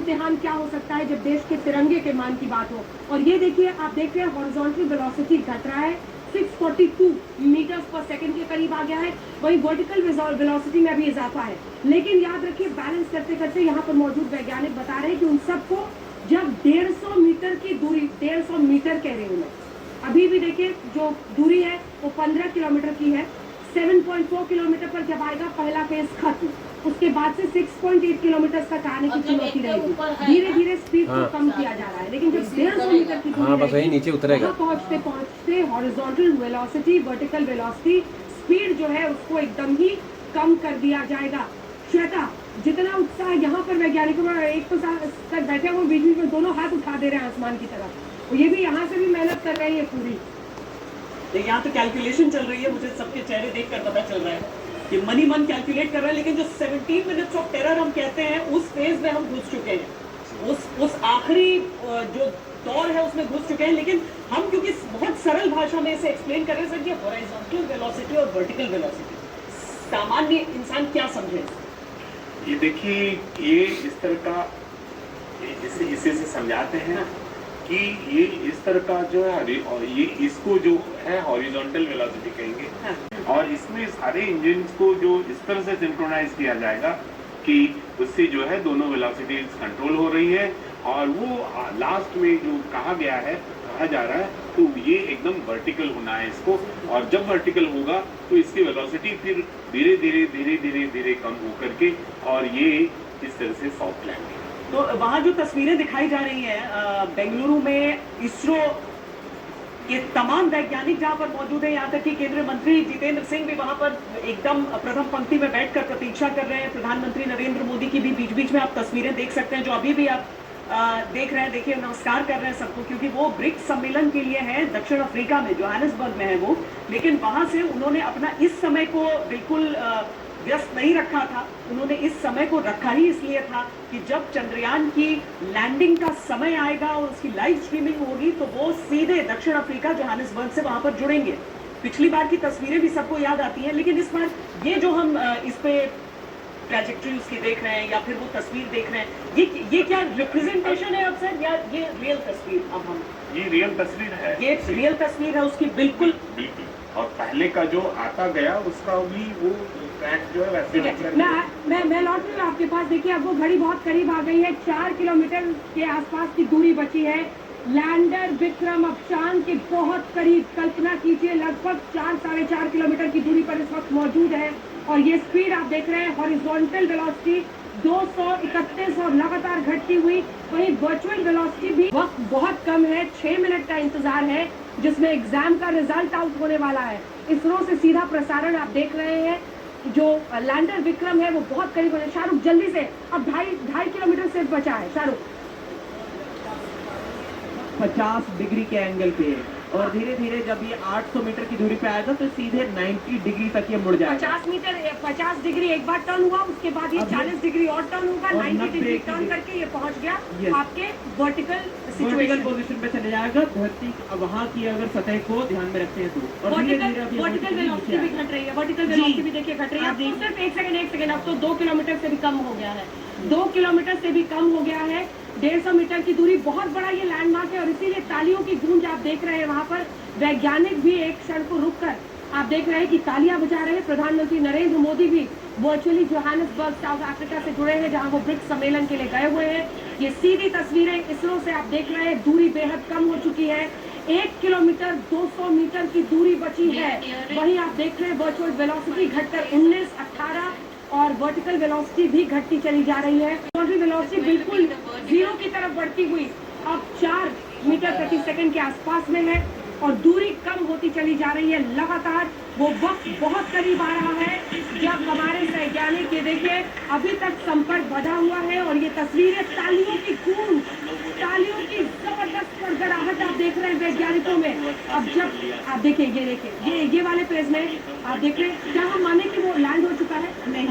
इम्तिहान क्या हो सकता है जब देश के तिरंगे के मान की बात हो। और ये देखिए, आप देख रहे हैं हॉरिजॉन्टल वेलोसिटी घट रहा है, 642 मीटर्स पर सेकंड के करीब आ गया है। वहीं वर्टिकल वेलोसिटी में भी इजाफा है। लेकिन याद रखिए, बैलेंस करते करते यहाँ पर मौजूद वैज्ञानिक बता रहे हैं कि उन सबको जब 150 मीटर की दूरी, 150 मीटर कह रही हूँ मैं, अभी भी देखिए जो दूरी है वो 15 किलोमीटर की है। 7.4 किलोमीटर पर जब आएगा पहला फेज खत्म, उसके बाद से 6.8 किलोमीटर तक आने की चुनौती रहेगी। धीरे धीरे स्पीड को कम किया जा रहा है, लेकिन जब 150 मीटर की दूरी बस वही नीचे उतरेगा, पहुंचते पहुंचते horizontal velocity, vertical velocity, speed जो है उसको एकदम ही कम कर दिया जाएगा। श्वेता, जितना उत्साह यहाँ पर वैज्ञानिकों में, एक तो सर बैठे वो बीच बीच में दोनों हाथ उठा दे रहे हैं आसमान की तरफ, और ये भी यहाँ से भी मेहनत कर रहे हैं पूरी। यहाँ तो कैलकुलेशन चल रही है, मुझे सबके चेहरे देखकर पता चल रहा है कि मन ही मन कैलकुलेट कर रहा है। लेकिन जो 17 मिनट्स ऑफ टेरर हम कहते हैं, उस फेज में हम घुस चुके हैं, उस आखिरी जो दौर है उसमें घुस चुके हैं। लेकिन हम क्योंकि बहुत सरल भाषा में इसे एक्सप्लेन कर रहे हैं सर, ये हॉरिजॉन्टल वेलोसिटी और वर्टिकल वेलोसिटी सामान्य इंसान क्या समझे? ये देखिए, ये इस तरह का इसे से समझाते हैं कि ये इस तरह का जो है, ये इसको जो है हॉरिजॉन्टल वेलोसिटी कहेंगे। और इसमें सारे इंजन को जो इस तरह से सिंक्रोनाइज किया जाएगा कि उससे जो है दोनों वेलोसिटीज कंट्रोल हो रही है। और वो लास्ट में जो कहा जा रहा है, तो ये एकदम वर्टिकल होना है इसको। और जब वर्टिकल होगा तो इसकी वेलोसिटी फिर धीरे धीरे कम हो करके, और ये इस तरह से सॉफ्ट लैंडिंग। तो वहाँ जो तस्वीरें दिखाई जा रही हैं बेंगलुरु में, इसरो के तमाम वैज्ञानिक जहाँ पर मौजूद हैं, यहाँ तक कि केंद्रीय मंत्री जितेंद्र सिंह भी वहाँ पर एकदम प्रथम पंक्ति में बैठकर प्रतीक्षा कर रहे हैं। प्रधानमंत्री नरेंद्र मोदी की भी बीच बीच में आप तस्वीरें देख सकते हैं, जो अभी भी आप देख रहे हैं। देखिए, नमस्कार कर रहे हैं सबको, क्योंकि वो ब्रिक्स सम्मेलन के लिए है दक्षिण अफ्रीका में, जोहानिसबर्ग में है वो। लेकिन वहाँ से उन्होंने अपना इस समय को बिल्कुल व्यस्त नहीं रखा था। उन्होंने इस समय को रखा ही इसलिए था कि जब चंद्रयान की लैंडिंग का समय आएगा और उसकी लाइव स्ट्रीमिंग होगी, तो वो सीधे दक्षिण अफ्रीका जोहानिसबर्ग से वहां पर जुड़ेंगे। पिछली बार की तस्वीरें भी सबको याद आती हैं, लेकिन इस बार ये जो हम इस पे ट्रैजेक्टरी उसकी देख रहे हैं या फिर वो तस्वीर देख रहे हैं, ये क्या रिप्रेजेंटेशन है अब सर, या ये रियल तस्वीर? अब हम ये रियल तस्वीर है, ये रियल तस्वीर है उसकी, बिल्कुल। और पहले का जो आता गया उसका भी वो ट्रैक जो है वैसे। मैं लौट रही हूँ आपके पास। देखिए, अब वो घड़ी बहुत करीब आ गई है, 4 किलोमीटर के आसपास की दूरी बची है। लैंडर विक्रम अब चांद के बहुत करीब, कल्पना कीजिए, लगभग 4-4.5 किलोमीटर की दूरी पर इस वक्त मौजूद है। और ये स्पीड आप देख रहे हैं, हॉरिजॉन्टल वेलोसिटी 231 और लगातार घटती हुई। वहीं वर्चुअल वेलोसिटी भी, वक्त बहुत कम है, 6 मिनट का इंतजार है, जिसमें एग्जाम का रिजल्ट आउट होने वाला है। इसरो से सीधा प्रसारण आप देख रहे हैं। जो लैंडर विक्रम है वो बहुत करीब है। शाहरुख जल्दी से, अब 2.5 किलोमीटर से बचा है शाहरुख। 50 डिग्री के एंगल पे, और धीरे धीरे जब ये 800 मीटर की दूरी पे आएगा तो सीधे 90 डिग्री तक ये मुड़ जाएगा। 50 डिग्री एक बार टर्न हुआ, उसके बाद ये 40 डिग्री और टर्न होगा, 90 डिग्री टर्न करके ये पहुंच गया आपके वर्टिकल पोजीशन पे चले जाएगा। धरती वहाँ की अगर सतह को ध्यान में रखते हैं तो, और वर्टिकल वेलोसिटी भी घट रही है। वर्टिकल वेलोसिटी भी देखिए घट रही है। अब सिर्फ एक सेकंड, अब तो 2 किलोमीटर से भी कम हो गया है। 2 किलोमीटर से भी कम हो गया है। 150 मीटर की दूरी, बहुत बड़ा ये लैंडमार्क है, और इसीलिए तालियों की गूंज आप देख रहे हैं। वहाँ पर वैज्ञानिक भी एक क्षण को रुककर आप देख रहे हैं कि तालियां बजा रहे हैं। प्रधानमंत्री नरेंद्र मोदी भी वर्चुअली जोहानिसबर्ग साउथ अफ्रीका से जुड़े हैं, जहां वो ब्रिक्स सम्मेलन के लिए गए हुए हैं। ये सीधी तस्वीरें इसरो से आप देख रहे हैं। दूरी बेहद कम हो चुकी है, 1 किलोमीटर 200 मीटर की दूरी बची है। वहीं आप देख रहे हैं वर्चुअल वेलोसिटी घटकर 19, 18 और वर्टिकल वेलोसिटी भी घटती चली जा रही है। वर्टिकल वेलोसिटी बिल्कुल 0 की तरफ बढ़ती हुई अब 4 मीटर प्रति सेकंड के आसपास में है, और दूरी कम होती चली जा रही है लगातार। वो वक्त बहुत करीब आ रहा है जब हमारे वैज्ञानिक, ये देखिए, अभी तक संपर्क बढ़ा हुआ है। और ये तस्वीरें, तालियों की गूंज, तालियों की जबरदस्त गड़गड़ाहट आप देख रहे हैं वैज्ञानिकों में। अब जब आप देखिए, ये देखिए, ये वाले पेज में आप देख रहे हैं, क्या हम माने कि वो लैंड हो चुका है? नहीं,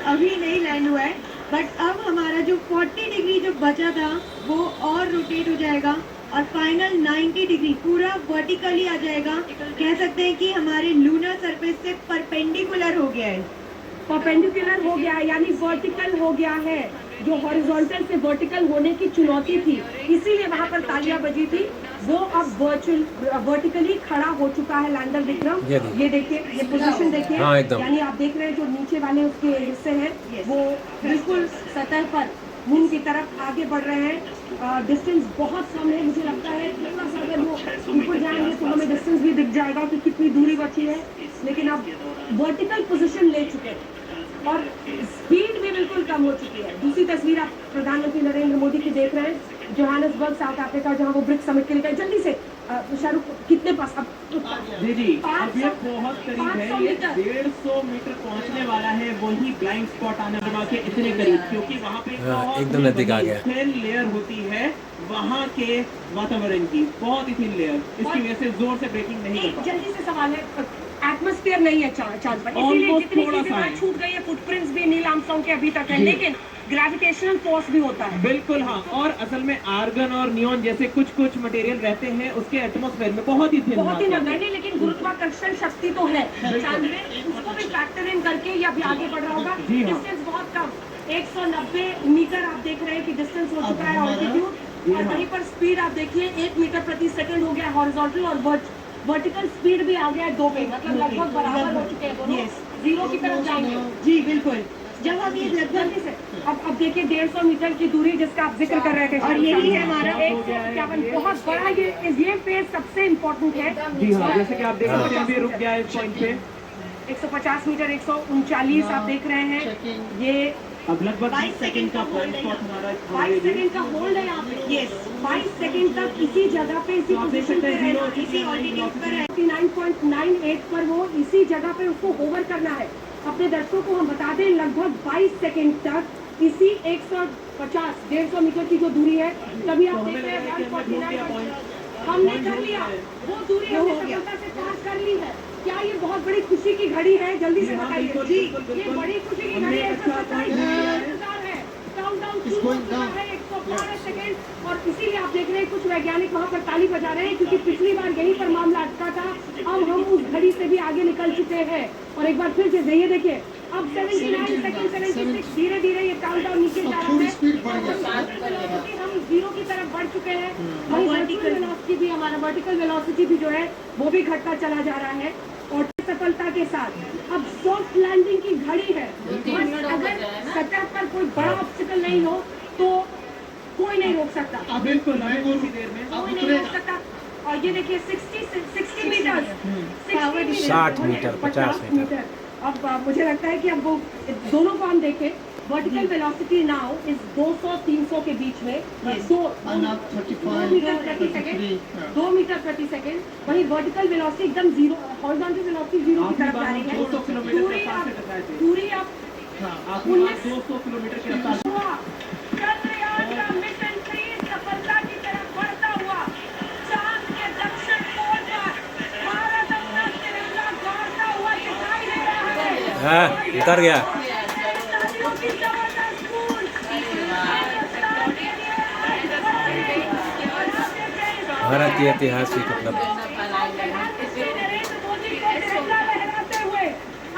अभी नहीं लैंड हुआ है, बट अब हमारा जो 40 डिग्री जो बचा था वो और रोटेट हो जाएगा, और फाइनल 90 डिग्री पूरा वर्टिकली आ जाएगा। कह सकते हैं कि हमारे लूनर सरफेस से परपेंडिकुलर हो गया है। परपेंडिकुलर हो गया है, यानी वर्टिकल हो गया है। जो हॉरिजॉन्टल से वर्टिकल होने की चुनौती थी, इसीलिए वहां पर तालियां बजी थी, वो अब वर्टिकली खड़ा हो चुका है लैंडर विक्रम। ये देखिए, ये पोजीशन देखिए, हाँ, एकदम। यानी आप देख रहे हैं जो नीचे वाले उसके हिस्से हैं वो बिल्कुल सतह पर मून की तरफ आगे बढ़ रहे हैं। डिस्टेंस बहुत कम है, मुझे लगता है थोड़ा सा अगर वो ऊपर जाएंगे तो हमें डिस्टेंस भी दिख जाएगा कि कितनी दूरी बची है, लेकिन अब वर्टिकल पोजीशन ले चुके हैं और स्पीड भी बिल्कुल कम हो चुकी है। दूसरी तस्वीर आप प्रधानमंत्री नरेंद्र मोदी की देख रहे हैं, जोहान्सबर्ग साउथ अफ्रीका, जहां वो ब्रिक्स समिट के लिए गए। जल्दी से शाहरुख कितने पास अब जी अब ये बहुत करीब है, ये 150 मीटर पहुंचने वाला है, वही ब्लाइंड स्पॉट आने के इतने करीब, क्योंकि वहाँ पे एकदम नजदीक आ गया। थिन लेयर होती है वहाँ के वातावरण की, बहुत ही थिन लेयर, इसकी वजह से जोर से ब्रेकिंग नहीं हो पाती। जल्दी से सवाल है, एटमॉस्फेयर नहीं है चांद पर, इसीलिए जितनी चीजें छूट गई है, फुटप्रिंट्स भी नील आर्मस्ट्रांग के अभी तक है, लेकिन ग्रेविटेशनल फोर्स भी होता है। बिल्कुल हाँ, और असल में आर्गन और नियॉन जैसे कुछ कुछ मटेरियल रहते हैं उसके एटमॉस्फेयर में बहुत ही थिन, बहुत ही नगण्य, लेकिन गुरुत्वाकर्षण शक्ति तो है चांद में, उसको भी फैक्टर इन करके ये अभी आगे बढ़ रहा होगा। डिस्टेंस बहुत कम, 190 मीटर आप देख रहे हैं कि डिस्टेंस हो चुका है ऑल्टीट्यूड, और वहीं पर स्पीड आप देखिए 1 मीटर प्रति सेकंड हो गया हॉरिजॉन्टल, और वर्टिकल स्पीड भी आ गया है 2 पे, मतलब लगभग बराबर हो चुके हैं दोनों, जीरो की तरफ जाएंगे। जी बिल्कुल, जब हम ये लगभग से अब देखिए 150 मीटर की दूरी जिसका आप जिक्र कर रहे थे, और यही है हमारा 151, बहुत बड़ा ये फेज सबसे इम्पोर्टेंट है। जी हाँ, जैसे कि आप देख सकते हैं अभी रुक गया है इस पॉइंट पे। 150 मीटर 139 आप देख रहे हैं, ये अब लगभग 20 सेकंड का ब्लाइंड स्पॉट हमारा 22 सेकंड का होल्ड है यहाँ पे। यस, 22 सेकंड तक इसी जगह पे, इसी पोजीशन पे रहना, इसी ऑल्टीट्यूड पर 99.98 पर वो इसी जगह पे उसको होवर करना है। अपने दर्शकों को हम बता दें, लगभग 22 सेकंड तक इसी 150 मीटर की जो दूरी है, तभी आप देख रहे हैं 149 हमने कर लिया, वो दूरी हमने सफलता से पार कर ली है। क्या ये बहुत बड़ी खुशी की घड़ी है? जल्दी से बताइए जी, ये बड़ी खुशी की घड़ी है। 127 है, काउंटडाउन शुरू हो चुका है, 112 सेकंड, और इसीलिए आप देख रहे हैं कुछ वैज्ञानिक वहाँ पर ताली बजा रहे हैं, क्योंकि पिछली बार यहीं पर मामला अटका था। अब हम उस घड़ी से भी आगे निकल चुके हैं, और एक बार फिर से ये देखिए, अब 79 सेकंड, 76, धीरे धीरे ये काउंटडाउन नीचे जा रहा है, हम जीरो की तरफ बढ़ चुके हैं। वही वर्टिकल वेलोसिटी भी, हमारा वर्टिकल वेलोसिटी भी जो है वो भी घटता चला जा रहा है, और सफलता के साथ अब सॉफ्ट लैंडिंग की घड़ी है। अगर सतह पर कोई बड़ा ऑब्स्टिकल नहीं हो तो कोई नहीं रोक सकता, बिल्कुल देर में कोई नहीं रोक सकता। और ये देखिए 60 मीटर, 60 मीटर, 50 मीटर। अब मुझे लगता है कि अब वो दोनों को हम देखें, वर्टिकल वेलोसिटी नाउ इस 200-300 के बीच में, 2 मीटर प्रति सेकंड, 2 मीटर प्रति सेकंड। वही वर्टिकल वेलोसिटी एकदम जीरो, हॉरिजॉन्टल वेलोसिटी जीरो की तरफ जा रही है। दूरी अब 200 किलोमीटर की रफ्तार। चंद्रयान का मिशन 3 सफलता की तरफ बढ़ता हुआ चांद के दक्षिण पोल पर भारत अपना तिरंगा गाड़ता हुआ दिखाई दे रहा है। उतर गया। भारत की ऐतिहासिक उपलब्धि। नरेंद्र मोदी को तिरंगा लहराते हुए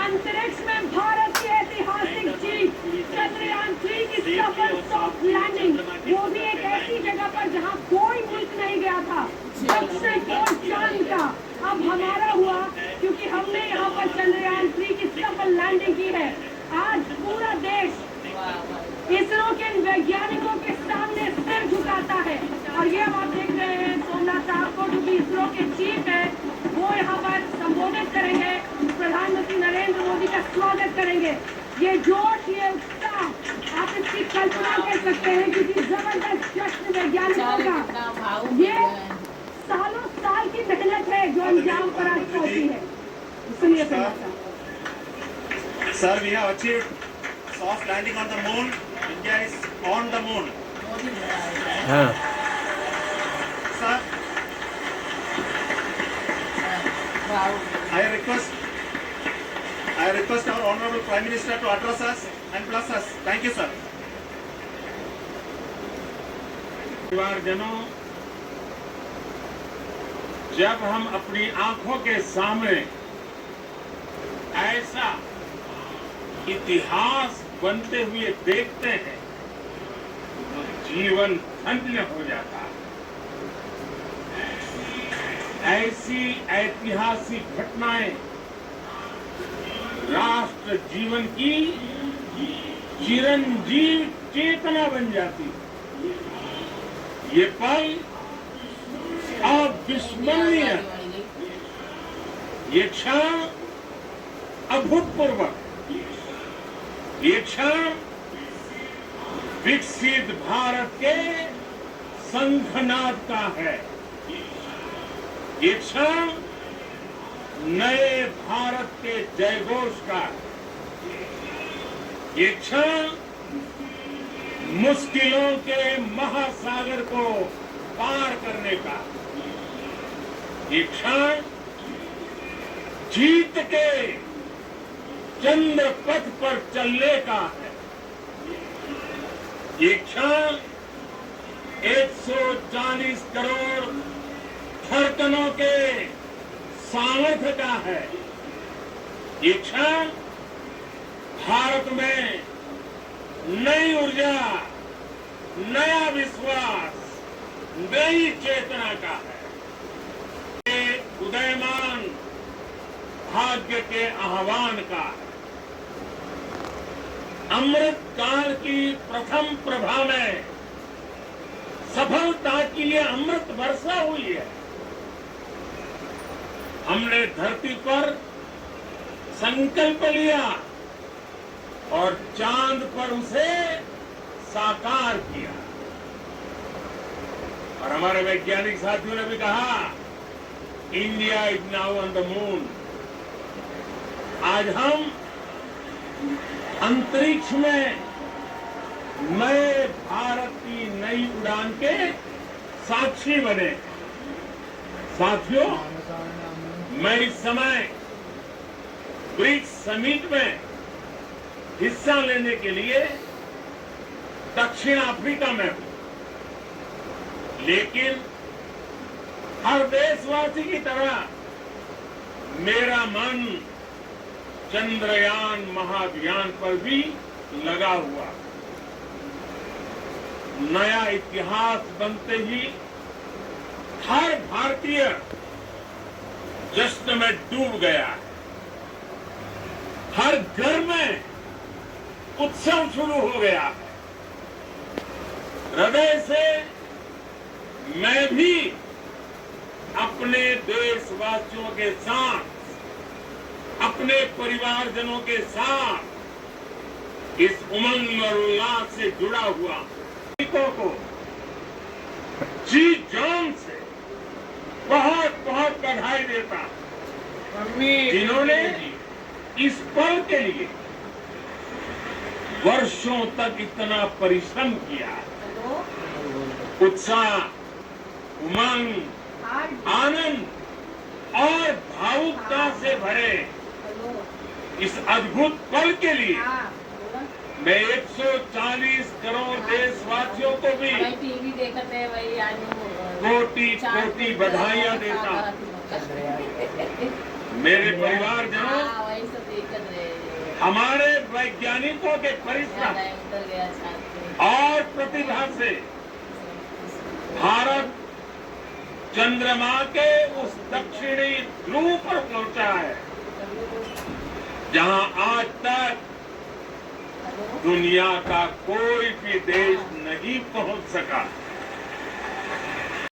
अंतरिक्ष में भारत की ऐतिहासिक जीत, चंद्रयान 3 की सफल सॉफ्ट लैंडिंग, वो भी एक ऐसी जगह पर जहां कोई मुल्क नहीं गया था, दक्षिण पोल चांद का अब हमारा हुआ, क्योंकि हमने यहाँ पर चंद्रयान 3 की सफल लैंडिंग की है। आज पूरा देश इसरो के वैज्ञानिकों के सामने सिर झुकाता है, और ये अब आप देख रहे हैं सोमनाथ साहब को, जो कि इसरो के चीफ है, वो यहाँ पर संबोधित करेंगे, प्रधानमंत्री नरेंद्र मोदी का स्वागत करेंगे। ये जोश, ये उत्साह, आप इसकी कल्पना कर सकते हैं, क्योंकि जबरदस्त जश्न वैज्ञानिकों का, ये सालों साल की मेहनत है जो अंजाम पर आज पहुंची है। सुनिए Sir, we have achieved soft landing on the moon. India is on the moon. हाँ, Sir, I request our Honorable Prime Minister to address us and bless us. Thank you, sir. परिवारजनों, जब हम अपनी आंखों के सामने ऐसा इतिहास बनते हुए देखते हैं जीवन धन्य हो जाता है। ऐसी ऐतिहासिक घटनाएं राष्ट्र जीवन की चिरंजीव चेतना बन जाती है। ये पल अविस्मरणीय, ये क्षण अभूतपूर्व, ये क्षण विकसित भारत के शंखनाद का है। ये क्षण नए भारत के जयघोष का है। ये क्षण मुश्किलों के महासागर को पार करने का, ये क्षण जीत के चंद्र पथ पर चलने का है। ये क्षण 140 करोड़ धड़कनों के सामर्थ्य का है। ये क्षण भारत में नई ऊर्जा, नया विश्वास, नई चेतना का है। ये उदयमान भाग्य के आह्वान का है। अमृत काल की प्रथम प्रभा में सफलता की ये अमृत वर्षा हुई है। हमने धरती पर संकल्प लिया और चांद पर उसे साकार किया। और हमारे वैज्ञानिक साथियों ने भी कहा, India is now on the moon. आज हम अंतरिक्ष में नए भारत की नई उड़ान के साक्षी बने। साथियों, मैं इस समय ब्रिक्स समिट में हिस्सा लेने के लिए दक्षिण अफ्रीका में हूं, लेकिन हर देशवासी की तरह मेरा मन चंद्रयान महाअभियान पर भी लगा हुआ। नया इतिहास बनते ही हर भारतीय जश्न में डूब गया है। हर घर में उत्सव शुरू हो गया है। हृदय से मैं भी अपने देशवासियों के साथ, अपने परिवारजनों के साथ इस उमंग और उल्लास से जुड़ा हुआ को जी जान से बहुत बहुत बधाई देता, जिन्होंने इस पल के लिए वर्षों तक इतना परिश्रम किया। उत्साह, उमंग, आनंद और भावुकता से भरे इस अद्भुत पल के लिए मैं 140 करोड़ देशवासियों को भी टीवी देखते हैं भाई, कोटि कोटि बधाइयां देता हूं। मेरे परिवारजनों, हमारे वैज्ञानिकों के परिश्रम और प्रतिभा से भारत चंद्रमा के उस दक्षिणी ध्रुव पर पहुंचा है, जहां आज तक दुनिया का कोई भी देश नहीं पहुंच सका।